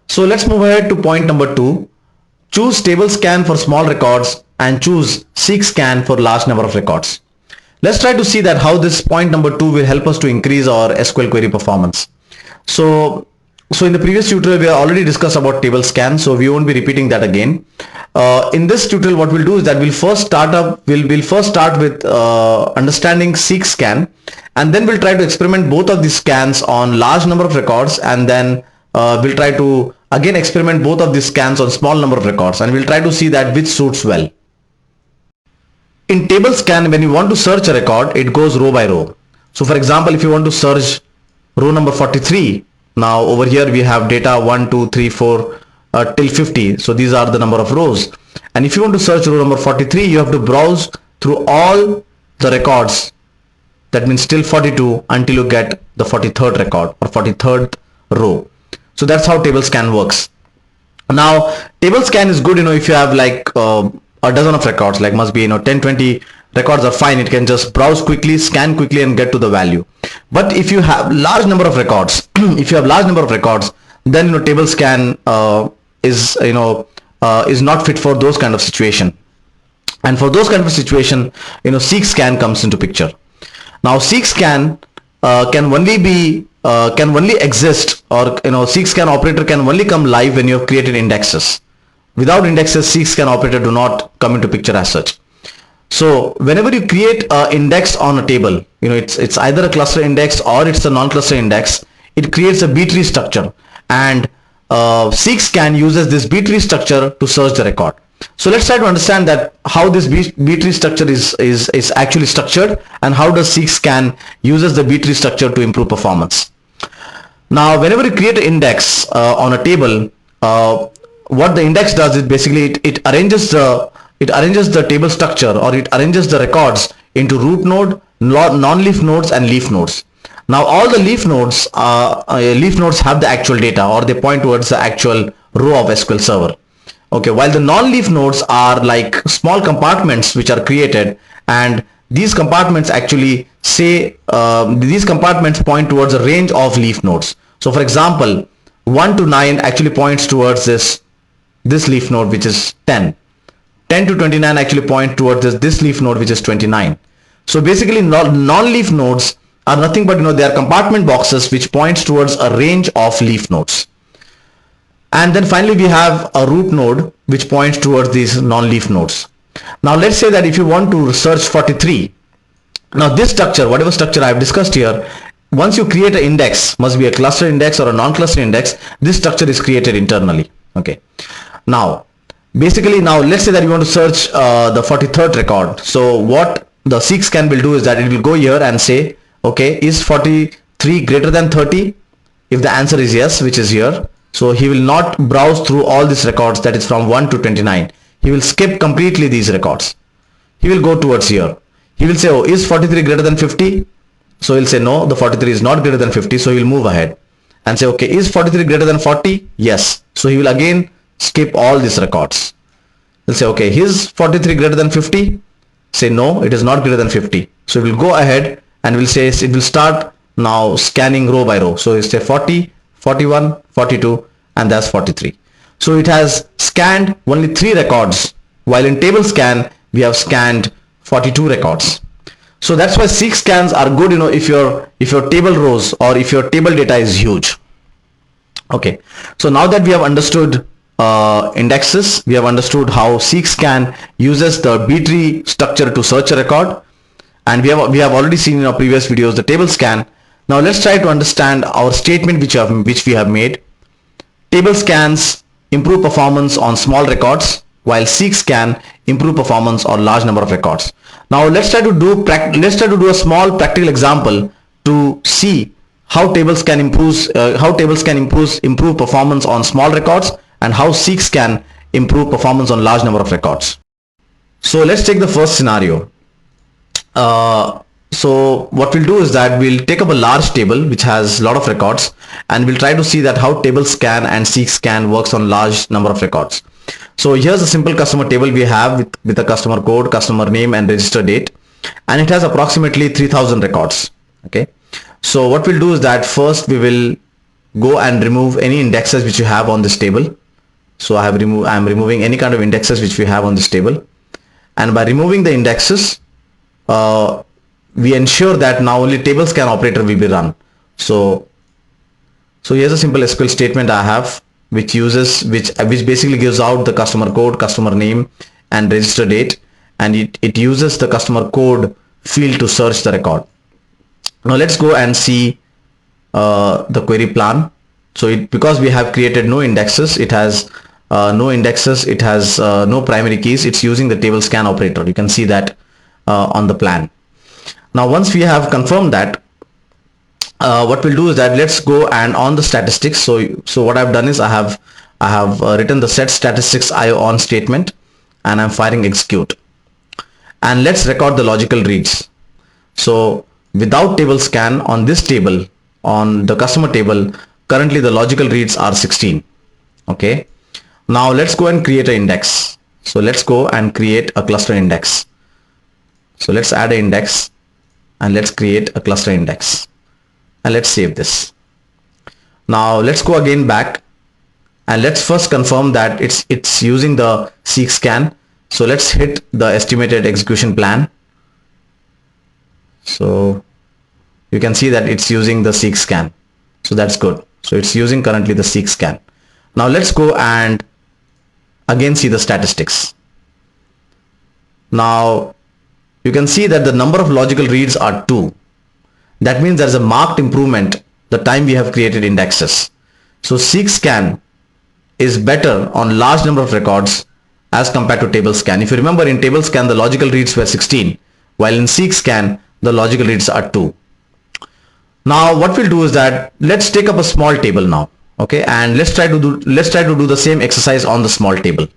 So let's move ahead to point number 2. Choose table scan for small records and choose seek scan for large number of records. Let's try to see that how this point number 2 will help us to increase our SQL query performance. So in the previous tutorial, we have already discussed about table scan, so we won't be repeating that again. In this tutorial, what we'll do is that we'll first start with understanding seek scan, and then we'll try to experiment both of these scans on large number of records, and then we'll try to again experiment both of these scans on small number of records, and we'll try to see that which suits well. In table scan, when you want to search a record, it goes row by row. So for example, if you want to search row number 43, now over here we have data 1, 2, 3, 4 till 50. So these are the number of rows. And if you want to search row number 43, you have to browse through all the records. That means till 42 until you get the 43rd record or 43rd row. So that's how table scan works. Now table scan is good, if you have like a dozen of records, like must be 10, 20 records are fine. It can just browse quickly, scan quickly and get to the value. But if you have large number of records, then table scan is not fit for those kind of situation. And for those kind of situation, seek scan comes into picture. Now seek scan can only exist, or seek scan operator can only come live when you have created indexes. Without indexes, seek scan operator do not come into picture as such. So whenever you create an index on a table, it's either a cluster index or it's a non-cluster index, it creates a B-tree structure, and seek scan uses this B-tree structure to search the record. So let's try to understand that how this B-tree structure is actually structured, and how does seek scan uses the B-tree structure to improve performance. Now whenever you create an index on a table, what the index does is basically it arranges the table structure, or it arranges the records into root node, non-leaf nodes and leaf nodes. Now all the leaf nodes have the actual data, or they point towards the actual row of SQL Server. Okay, while the non-leaf nodes are like small compartments which are created, and these compartments actually point towards a range of leaf nodes. So for example, 1 to 9 actually points towards this leaf node, which is 10. 10 to 29 actually point towards this leaf node, which is 29. So basically non-leaf nodes are nothing but they are compartment boxes which points towards a range of leaf nodes. And then finally we have a root node which points towards these non-leaf nodes. Now let's say that if you want to search 43, now this structure, whatever structure I have discussed here, once you create an index, must be a cluster index or a non-cluster index, this structure is created internally. Okay. Now basically, now let's say that you want to search the 43rd record. So what the seek scan will do is that it will go here and say, okay, is 43 greater than 30? If the answer is yes, which is here, so he will not browse through all these records, that is from 1 to 29. He will skip completely these records. He will go towards here. He will say, oh, is 43 greater than 50? So he'll say no, the 43 is not greater than 50. So he will move ahead and say, okay, is 43 greater than 40? Yes. So he will again skip all these records. He'll say, okay, is 43 greater than 50? Say no, it is not greater than 50. So we will go ahead and we'll say it will start now scanning row by row. So it's say 40, 41, 42, and that's 43. So it has scanned only 3 records, while in table scan we have scanned 42 records. So that's why seek scans are good, if your table rows or if your table data is huge. Okay, so now that we have understood indexes, we have understood how seek scan uses the B-tree structure to search a record, and we have already seen in our previous videos the table scan. Now let's try to understand our statement which we have made. Table scans improve performance on small records, while seek scan improve performance on large number of records. Now let's try to do a small practical example to see how tables can improve performance on small records, and how seek scan improve performance on large number of records. So let's take the first scenario. So what we'll do is that we'll take up a large table which has a lot of records, and we'll try to see that how table scan and seek scan works on large number of records. So here's a simple customer table we have with a customer code, customer name and register date, and it has approximately 3000 records. Okay, so what we'll do is that first we will go and remove any indexes which you have on this table. So I am removing any kind of indexes which we have on this table, and by removing the indexes, we ensure that now only table scan operator will be run. So here's a simple SQL statement I have, which basically gives out the customer code, customer name, and register date, and it uses the customer code field to search the record. Now let's go and see the query plan. So because we have created no indexes, it has no primary keys. It's using the table scan operator. You can see that on the plan. Now once we have confirmed that, what we'll do is that let's go and on the statistics. So what I've done is I have written the set statistics IO on statement, and I'm firing execute. And let's record the logical reads. So without table scan on this table, on the customer table, currently the logical reads are 16. Okay. Now let's go and create an index. So let's go and create a cluster index. So let's add an index and let's create a cluster index, and let's save this. Now let's go again back and let's first confirm that it's using the seek scan. So let's hit the estimated execution plan. So you can see that it's using the seek scan. So that's good. So it's using currently the seek scan. Now let's go and again see the statistics. Now you can see that the number of logical reads are 2. That means there's a marked improvement the time we have created indexes. So seek scan is better on large number of records as compared to table scan. If you remember, in table scan the logical reads were 16, while in seek scan the logical reads are 2. Now what we'll do is that let's take up a small table now, okay, and let's try to do the same exercise on the small table.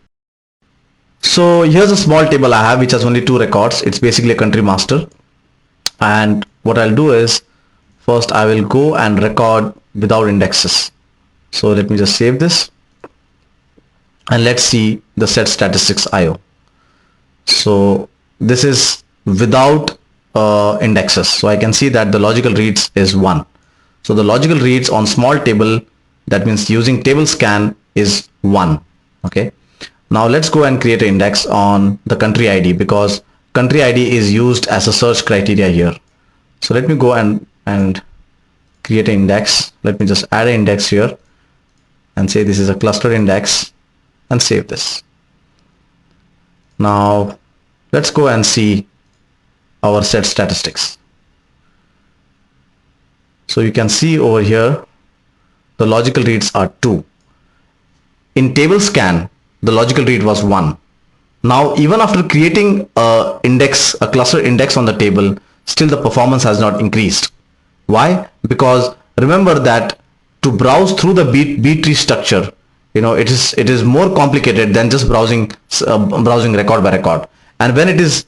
So here's a small table I have which has only 2 records. It's basically a country master, and what I'll do is first I will go and record without indexes. So let me just save this and let's see the set statistics IO. So this is without indexes. So I can see that the logical reads is 1. So the logical reads on small table, that means using table scan, is 1. Okay. Now let's go and create an index on the country ID, because country ID is used as a search criteria here. So let me go and create an index. Let me just add an index here and say this is a cluster index and save this. Now let's go and see our set statistics. So you can see over here the logical reads are 2. In table scan the logical read was 1. Now even after creating a cluster index on the table, still the performance has not increased. Why? Because remember that to browse through the B tree structure, you know, it is more complicated than just browsing record by record. And when it is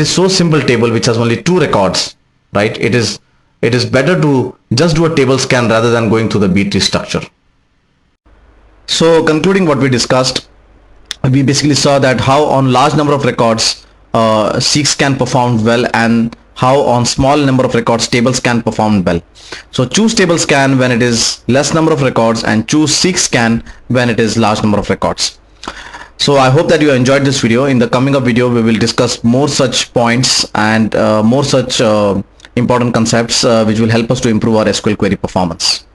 so simple table which has only 2 records, right, it is better to just do a table scan rather than going through the B tree structure. So concluding what we discussed, we basically saw that how on large number of records seek scan performed well, and how on small number of records table scan performed well. So choose table scan when it is less number of records, and choose seek scan when it is large number of records. So I hope that you enjoyed this video. In the coming up video we will discuss more such points and more such important concepts which will help us to improve our SQL query performance.